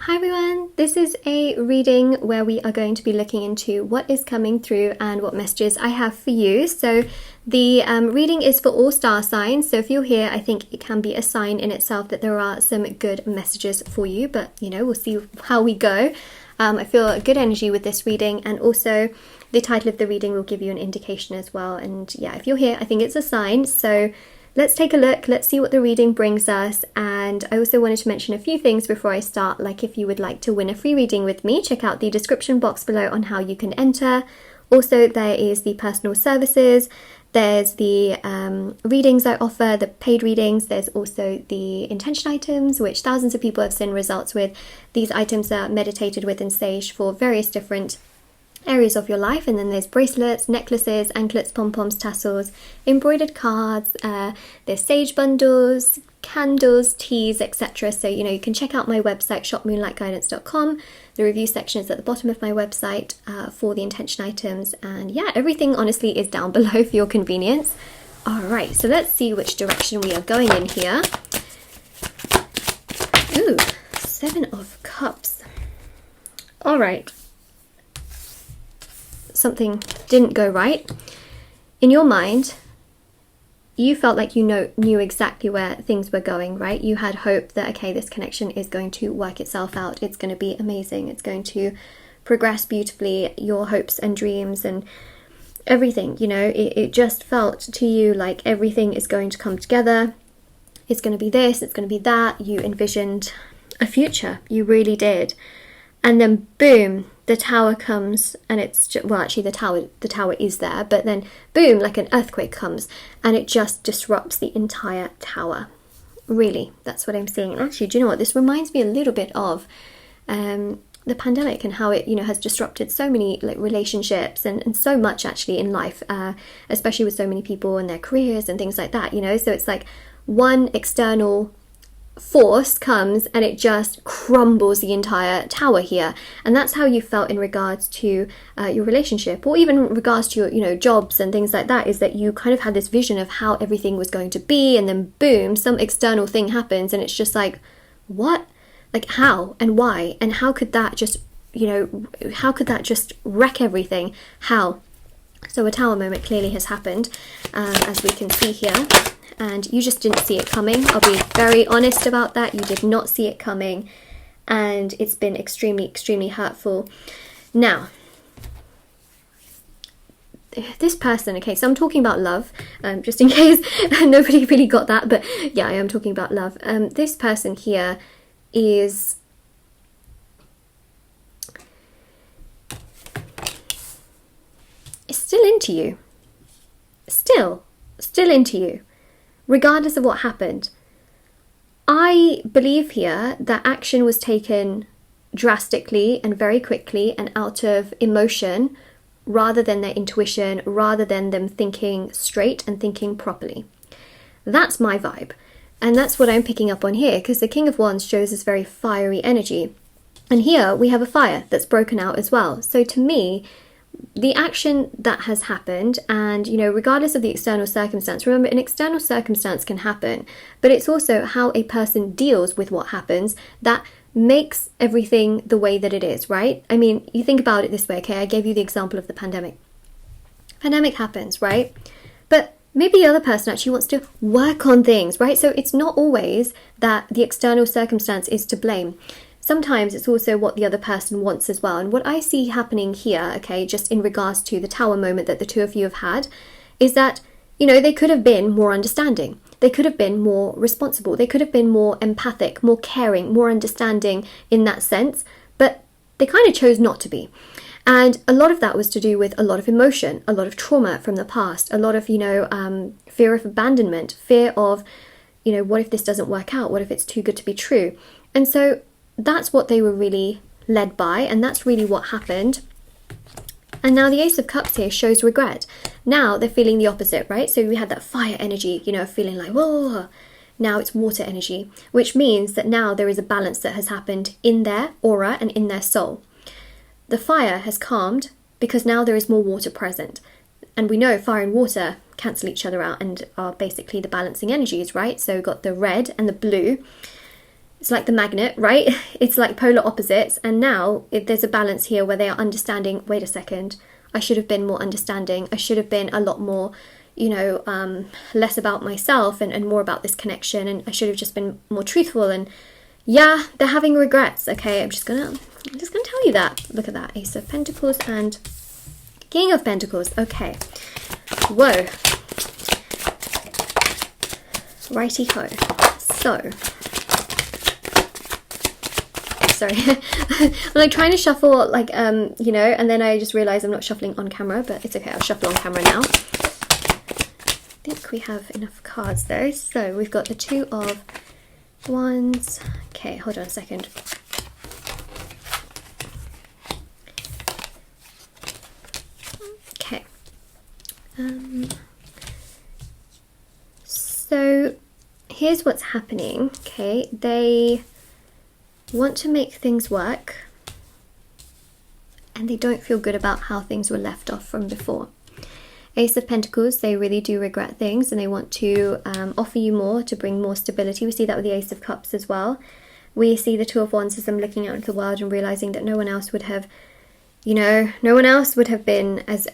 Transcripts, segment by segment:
Hi everyone, this is a reading where we are going to be looking into what is coming through and what messages I have for you. So the reading is for all star signs, so if you're here, I think it can be a sign in itself that there are some good messages for you, but we'll see how we go. I feel good energy with this reading, and also the title of the reading will give you an indication as well. And yeah, if you're here, I think it's a sign. So let's take a look, let's see what the reading brings us. And I also wanted to mention a few things before I start, like if you would like to win a free reading with me, check out the description box below on how you can enter. Also, there is the personal services, there's the readings I offer, the paid readings, there's also the intention items, which thousands of people have seen results with. These items are meditated with and sage for various different areas of your life. And then there's bracelets, necklaces, anklets, pom-poms, tassels, embroidered cards, there's sage bundles, candles, teas, etc. So you can check out my website, shopmoonlightguidance.com. The review section is at the bottom of my website for the intention items, and yeah, everything honestly is down below for your convenience. Alright, so let's see which direction we are going in here. Ooh, 7 of Cups. Alright, something didn't go right. In your mind, you felt like you knew exactly where things were going, right? You had hope that, okay, this connection is going to work itself out. It's going to be amazing. It's going to progress beautifully. Your hopes and dreams and everything, it just felt to you like everything is going to come together. It's going to be this, it's going to be that. You envisioned a future. You really did. And then boom, the tower comes, and it's just, well, actually the tower is there, but then boom, like an earthquake comes and it just disrupts the entire tower. Really, that's what I'm seeing. And actually, do you know what, this reminds me a little bit of the pandemic and how it has disrupted so many relationships and so much actually in life, especially with so many people and their careers and things like that. So it's like one external force comes and it just crumbles the entire tower here. And that's how you felt in regards to your relationship, or even in regards to your jobs and things like that, is that you kind of had this vision of how everything was going to be, and then boom, some external thing happens and it's just like, what? Like how and why? And how could that just wreck everything? How? So a tower moment clearly has happened, as we can see here. And you just didn't see it coming. I'll be very honest about that. You did not see it coming. And it's been extremely, extremely hurtful. Now, this person, okay, so I'm talking about love, just in case nobody really got that. But yeah, I am talking about love. This person here is still into you. Still into you. Regardless of what happened. I believe here that action was taken drastically and very quickly and out of emotion rather than their intuition, rather than them thinking straight and thinking properly. That's my vibe. And that's what I'm picking up on here, because the King of Wands shows this very fiery energy. And here we have a fire that's broken out as well. So to me, the action that has happened, and regardless of the external circumstance, remember, an external circumstance can happen, but it's also how a person deals with what happens that makes everything the way that it is, right? I mean, you think about it this way, okay? I gave you the example of the pandemic. Pandemic happens, right? But maybe the other person actually wants to work on things, right? So it's not always that the external circumstance is to blame. Sometimes it's also what the other person wants as well. And what I see happening here, okay, just in regards to the tower moment that the two of you have had, is that, they could have been more understanding. They could have been more responsible. They could have been more empathic, more caring, more understanding in that sense. But they kind of chose not to be. And a lot of that was to do with a lot of emotion, a lot of trauma from the past, a lot of, fear of abandonment, fear of, what if this doesn't work out? What if it's too good to be true? And so that's what they were really led by, and that's really what happened. And now the Ace of Cups here shows regret. Now they're feeling the opposite, right? So we had that fire energy, feeling like, whoa. Now it's water energy, which means that now there is a balance that has happened in their aura and in their soul. The fire has calmed because now there is more water present. And we know fire and water cancel each other out and are basically the balancing energies, right? So we've got the red and the blue. it's like the magnet, right? It's like polar opposites. And now there's a balance here where they are understanding, wait a second, I should have been more understanding. I should have been a lot more, you know, less about myself and more about this connection. And I should have just been more truthful. And yeah, they're having regrets. Okay, I'm just gonna tell you that. Look at that, Ace of Pentacles and King of Pentacles. Okay, whoa, righty ho. So, sorry, I'm like trying to shuffle, like you know, and then I just realized I'm not shuffling on camera, but it's okay. I'll shuffle on camera now. I think we have enough cards though. So we've got the Two of Wands. Okay, hold on a second. Okay. So here's what's happening. Okay, they want to make things work and they don't feel good about how things were left off from before. Ace of Pentacles, they really do regret things and they want to offer you more, to bring more stability. We see that with the Ace of Cups as well. We see the Two of Wands as them looking out into the world and realizing that no one else would have, you know, no one else would have been as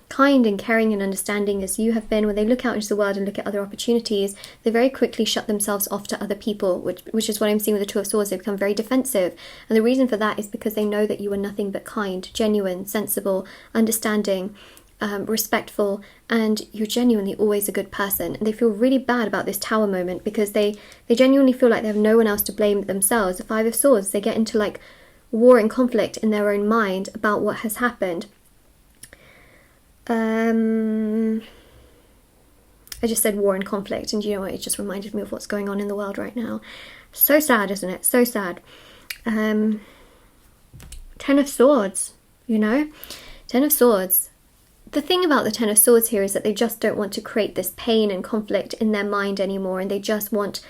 kind and caring and understanding as you have been. When they look out into the world and look at other opportunities, they very quickly shut themselves off to other people, which is what I'm seeing with the Two of Swords. They become very defensive. And the reason for that is because they know that you are nothing but kind, genuine, sensible, understanding, respectful, and you're genuinely always a good person. And they feel really bad about this Tower moment because they genuinely feel like they have no one else to blame but themselves. The Five of Swords, they get into like war and conflict in their own mind about what has happened. I just said war and conflict, and you know what, it just reminded me of what's going on in the world right now. So sad, isn't it? So sad. Ten of Swords, you know, Ten of Swords. The thing about the Ten of Swords here is that they just don't want to create this pain and conflict in their mind anymore, and they just want,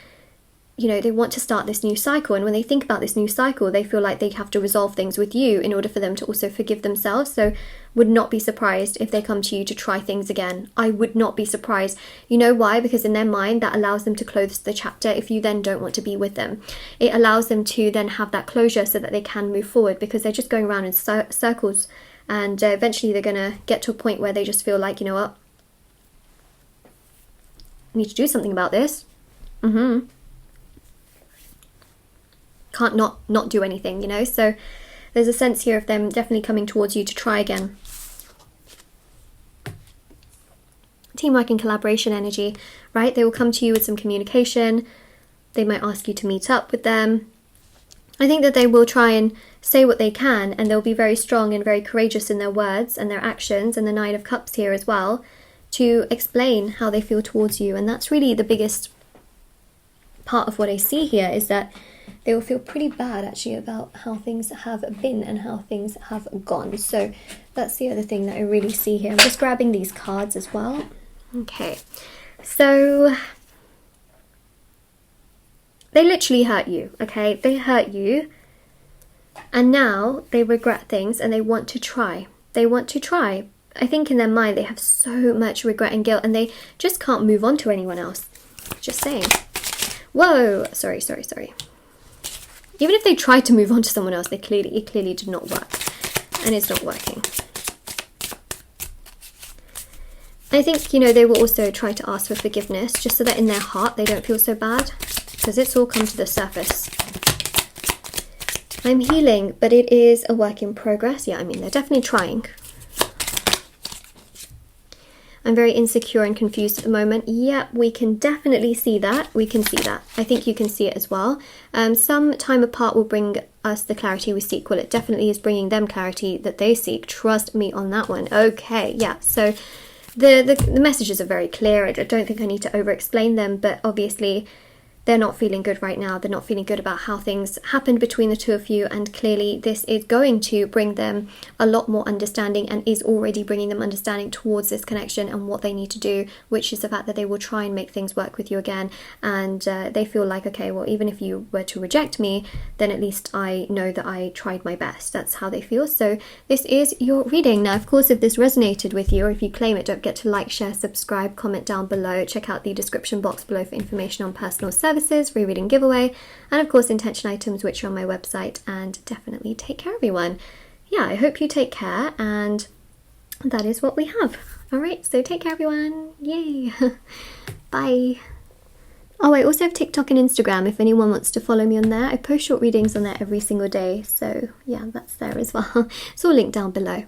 you know, they want to start this new cycle. And when they think about this new cycle, they feel like they have to resolve things with you in order for them to also forgive themselves. So would not be surprised if they come to you to try things again. I would not be surprised. You know why? Because in their mind, that allows them to close the chapter if you then don't want to be with them. It allows them to then have that closure so that they can move forward, because they're just going around in circles. And eventually they're going to get to a point where they just feel like, you know what, I need to do something about this. Can't not do anything, you know. So there's a sense here of them definitely coming towards you to try again. Teamwork and collaboration energy, right? They will come to you with some communication. They might ask you to meet up with them. I think that they will try and say what they can, and they'll be very strong and very courageous in their words and their actions, and the Nine of Cups here as well, to explain how they feel towards you. And that's really the biggest part of what I see here, is that they will feel pretty bad actually about how things have been and how things have gone. So that's the other thing that I really see here. I'm just grabbing these cards as well. Okay, so they literally hurt you, okay? They hurt you, and now they regret things and they want to try. They want to try. I think in their mind they have so much regret and guilt, and they just can't move on to anyone else. Just saying. Whoa, sorry. Even if they tried to move on to someone else, it clearly did not work, and it's not working. I think, you know, they will also try to ask for forgiveness, just so that in their heart they don't feel so bad, because it's all come to the surface. I'm healing, but it is a work in progress. Yeah, I mean, they're definitely trying. I'm very insecure and confused at the moment. Yeah, we can definitely see that. We can see that. I think you can see it as well. Some time apart will bring us the clarity we seek. Well, it definitely is bringing them clarity that they seek. Trust me on that one. Okay, yeah. So the messages are very clear. I don't think I need to over-explain them, but obviously they're not feeling good right now. They're not feeling good about how things happened between the two of you, and clearly this is going to bring them a lot more understanding, and is already bringing them understanding towards this connection and what they need to do, which is the fact that they will try and make things work with you again. And they feel like, okay, well, even if you were to reject me, then at least I know that I tried my best. That's how they feel. So this is your reading. Now, of course, if this resonated with you, or if you claim it, don't forget to like, share, subscribe, comment down below. Check out the description box below for information on personal services. services, free reading giveaway, and of course intention items, which are on my website. And definitely take care, everyone. Yeah, I hope you take care, and that is what we have. All right, so take care, everyone. Yay. Bye. Oh, I also have TikTok and Instagram if anyone wants to follow me on there. I post short readings on there every single day, so yeah, that's there as well. It's all linked down below.